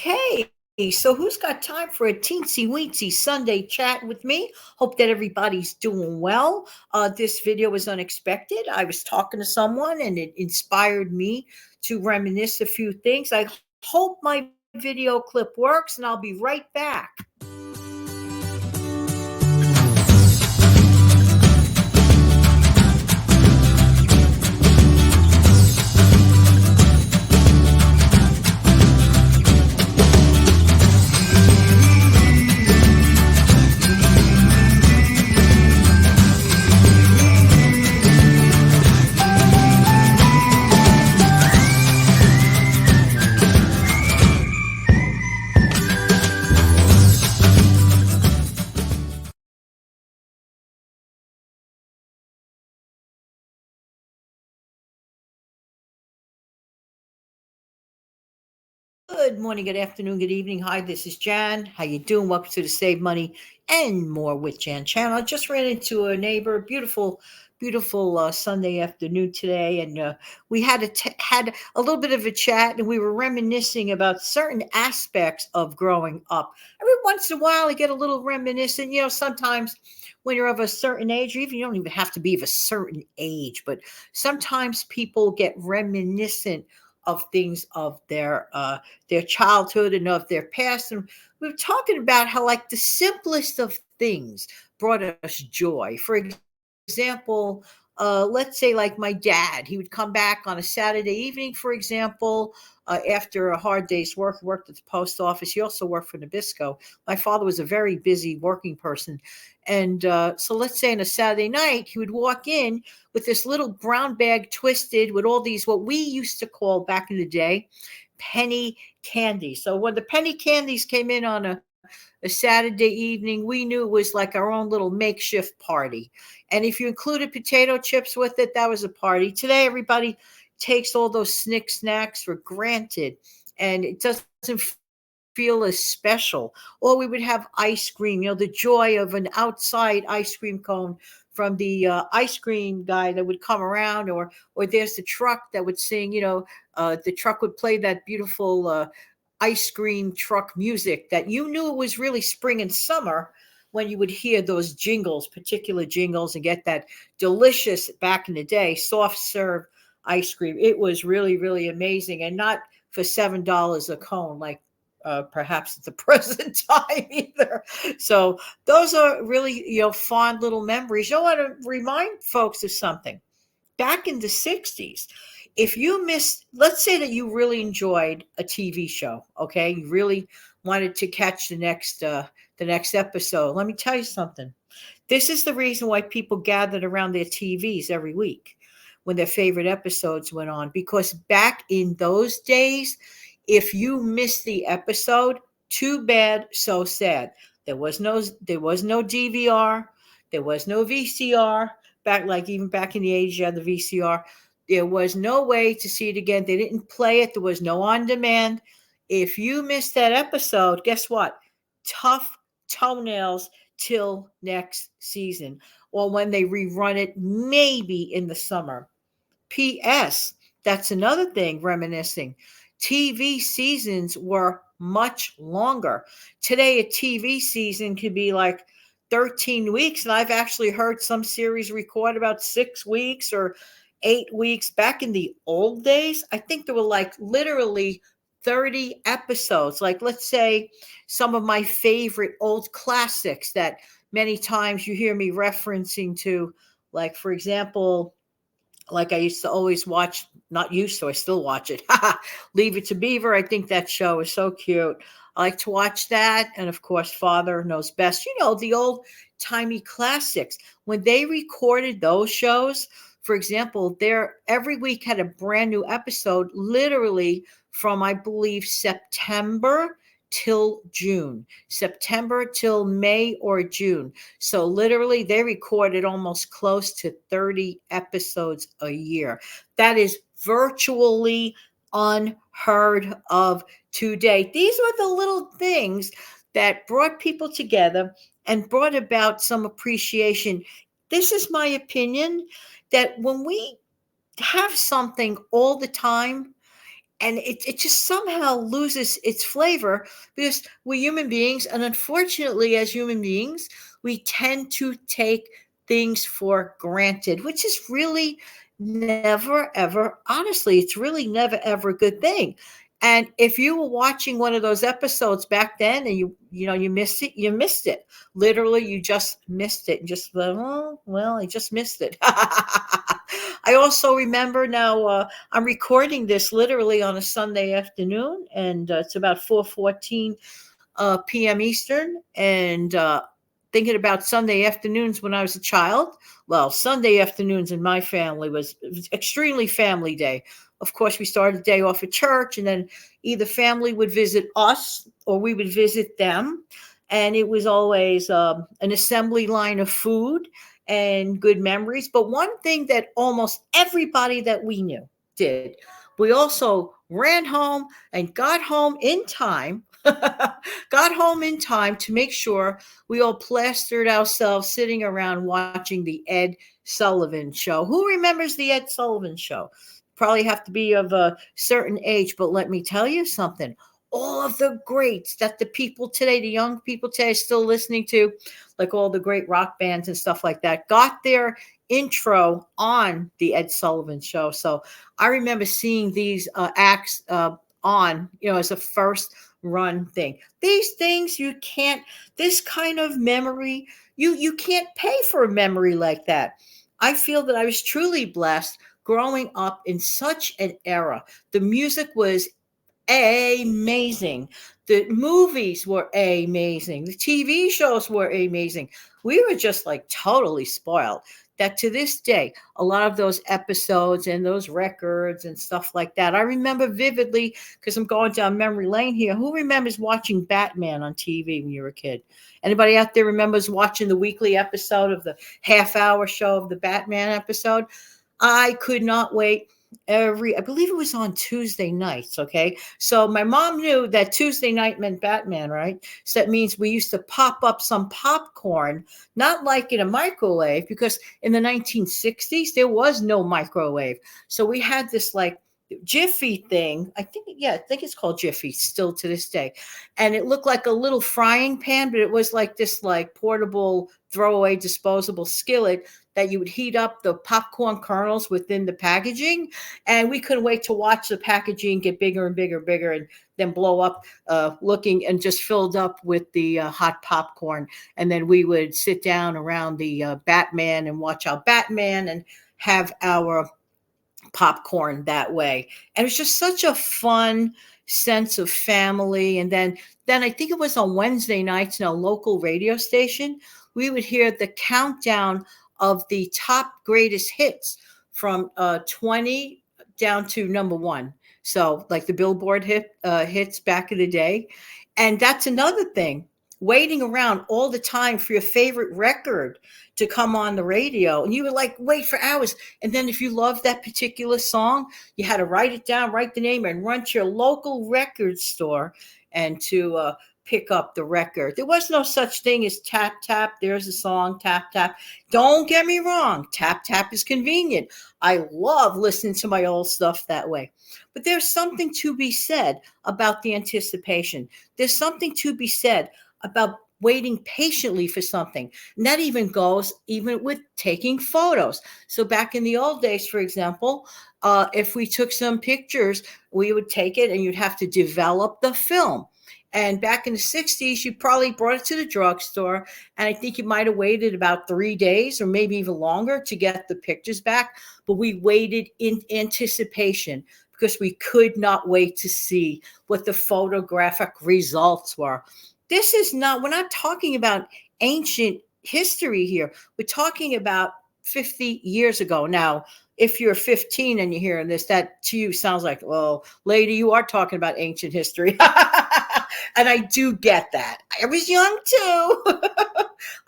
Okay, so who's got time for a teensy weensy Sunday chat with me? Hope that everybody's doing well. This video was unexpected. I was talking to someone and it inspired me to reminisce a few things. I hope my video clip works and I'll be right back. Good morning, good afternoon, good evening. Hi, this is Jan. How you doing? Welcome to the Save Money and More with Jan channel. I just ran into a neighbor. Beautiful Sunday afternoon today, and we had a little bit of a chat, and we were reminiscing about certain aspects of growing up. Every once in a while, I get a little reminiscent. Sometimes when you're of a certain age, or even you don't even have to be of a certain age, but sometimes people get reminiscent of things of their childhood and of their past. And we were talking about how, like, the simplest of things brought us joy. For example, let's say, like, my dad, he would come back on a Saturday evening, for example, after a hard day's work. He worked at the post office. He also worked for Nabisco. My father was a very busy working person. And so let's say on a Saturday night, he would walk in with this little brown bag twisted with all these, what we used to call back in the day, penny candies. So when the penny candies came in on a Saturday evening, we knew it was like our own little makeshift party. And if you included potato chips with it, that was a party. Today, everybody takes all those snacks for granted, and it doesn't feel as special. Or we would have ice cream, the joy of an outside ice cream cone from the ice cream guy that would come around, or there's the truck that would sing, the truck would play that beautiful ice cream truck music that you knew it was really spring and summer when you would hear those particular jingles, and get that delicious, back in the day, soft serve ice cream. It was really, really amazing, and not for $7 a cone, like perhaps at the present time either. So those are really, fond little memories. I want to remind folks of something. Back in the 60s, if you missed, let's say that you really enjoyed a TV show, okay? You really wanted to catch the next episode. Let me tell you something. This is the reason why people gathered around their TVs every week when their favorite episodes went on, because back in those days, if you missed the episode, too bad, so sad. There was no DVR, there was no VCR. Even back in the age you had the VCR, there was no way to see it again. They didn't play it. There was no on demand. If you missed that episode, guess what? Tough toenails till next season, or when they rerun it, maybe in the summer. P.S. That's another thing, reminiscing. TV seasons were much longer. Today, a TV season could be like 13 weeks, and I've actually heard some series record about 6 weeks or 8 weeks. Back in the old days, I think there were like literally 30 episodes. Like, let's say some of my favorite old classics that many times you hear me referencing to, like, for example, like I used to always watch, not used to, I still watch it. Leave It to Beaver. I think that show is so cute. I like to watch that. And of course, Father Knows Best. The old timey classics. When they recorded those shows, for example, every week had a brand new episode, literally from, I believe, September till June, September till May or June. So literally they recorded almost close to 30 episodes a year. That is virtually unheard of today. These were the little things that brought people together and brought about some appreciation. This is my opinion, that when we have something all the time, and it just somehow loses its flavor because we're human beings, and unfortunately, as human beings, we tend to take things for granted, which is really never ever, honestly, it's really never ever a good thing. And if you were watching one of those episodes back then and you missed it, you missed it. Literally, you just missed it. Just, well, I just missed it. I also remember now, I'm recording this literally on a Sunday afternoon, and it's about 4:14 p.m. Eastern, and thinking about Sunday afternoons when I was a child. Well, Sunday afternoons in my family was extremely family day. Of course, we started the day off at church, and then either family would visit us or we would visit them. And it was always an assembly line of food and good memories. But one thing that almost everybody that we knew did, we also ran home and got home in time. Got home in time to make sure we all plastered ourselves sitting around watching the Ed Sullivan Show. Who remembers the Ed Sullivan Show? Probably have to be of a certain age, but let me tell you something. All of the greats that the people today, the young people today, are still listening to, like all the great rock bands and stuff like that, got their intro on the Ed Sullivan Show. So I remember seeing these acts on, as a first run thing. These things you can't, this kind of memory, you can't pay for a memory like that. I feel that I was truly blessed growing up in such an era. The music was amazing. The movies were amazing. The TV shows were amazing. We were just like totally spoiled. That to this day, a lot of those episodes and those records and stuff like that, I remember vividly because I'm going down memory lane here. Who remembers watching Batman on TV when you were a kid? Anybody out there remembers watching the weekly episode of the half-hour show of the Batman episode? I could not wait I believe it was on Tuesday nights. Okay. So my mom knew that Tuesday night meant Batman, right? So that means we used to pop up some popcorn, not like in a microwave, because in the 1960s, there was no microwave. So we had this like Jiffy thing. I think it's called Jiffy still to this day. And it looked like a little frying pan, but it was like this like portable throwaway disposable skillet that you would heat up the popcorn kernels within the packaging. And we couldn't wait to watch the packaging get bigger and bigger, bigger, and then blow up, looking and just filled up with the hot popcorn. And then we would sit down around the Batman and watch our Batman and have our popcorn that way. And it's just such a fun sense of family. And then I think it was on Wednesday nights in a local radio station, we would hear the countdown of the top greatest hits from 20 down to number one. So like the Billboard hits back in the day. And that's another thing, waiting around all the time for your favorite record to come on the radio. And you would like wait for hours. And then if you loved that particular song, you had to write it down, write the name, and run to your local record store and to pick up the record. There was no such thing as tap, tap. There's a song, tap, tap. Don't get me wrong. Tap, tap is convenient. I love listening to my old stuff that way. But there's something to be said about the anticipation. There's something to be said about waiting patiently for something. And that even goes even with taking photos. So back in the old days, for example, if we took some pictures, we would take it and you'd have to develop the film. And back in the 60s, you probably brought it to the drugstore. And I think you might have waited about 3 days or maybe even longer to get the pictures back. But we waited in anticipation because we could not wait to see what the photographic results were. This is not, we're not talking about ancient history here. We're talking about 50 years ago. Now, if you're 15 and you're hearing this, that to you sounds like, well, lady, you are talking about ancient history. And I do get that. I was young too.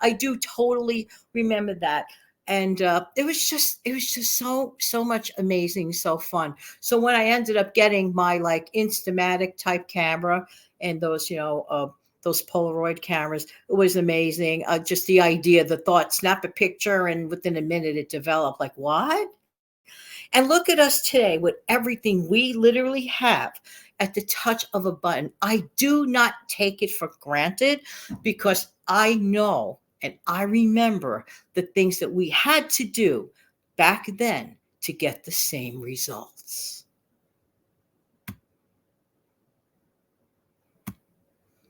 I do totally remember that. And it was just so much amazing, so fun. So when I ended up getting my like Instamatic type camera and those Polaroid cameras, it was amazing. Just the idea, the thought, snap a picture, and within a minute it developed. Like, what? And look at us today with everything we literally have at the touch of a button. I do not take it for granted because I know and I remember the things that we had to do back then to get the same results.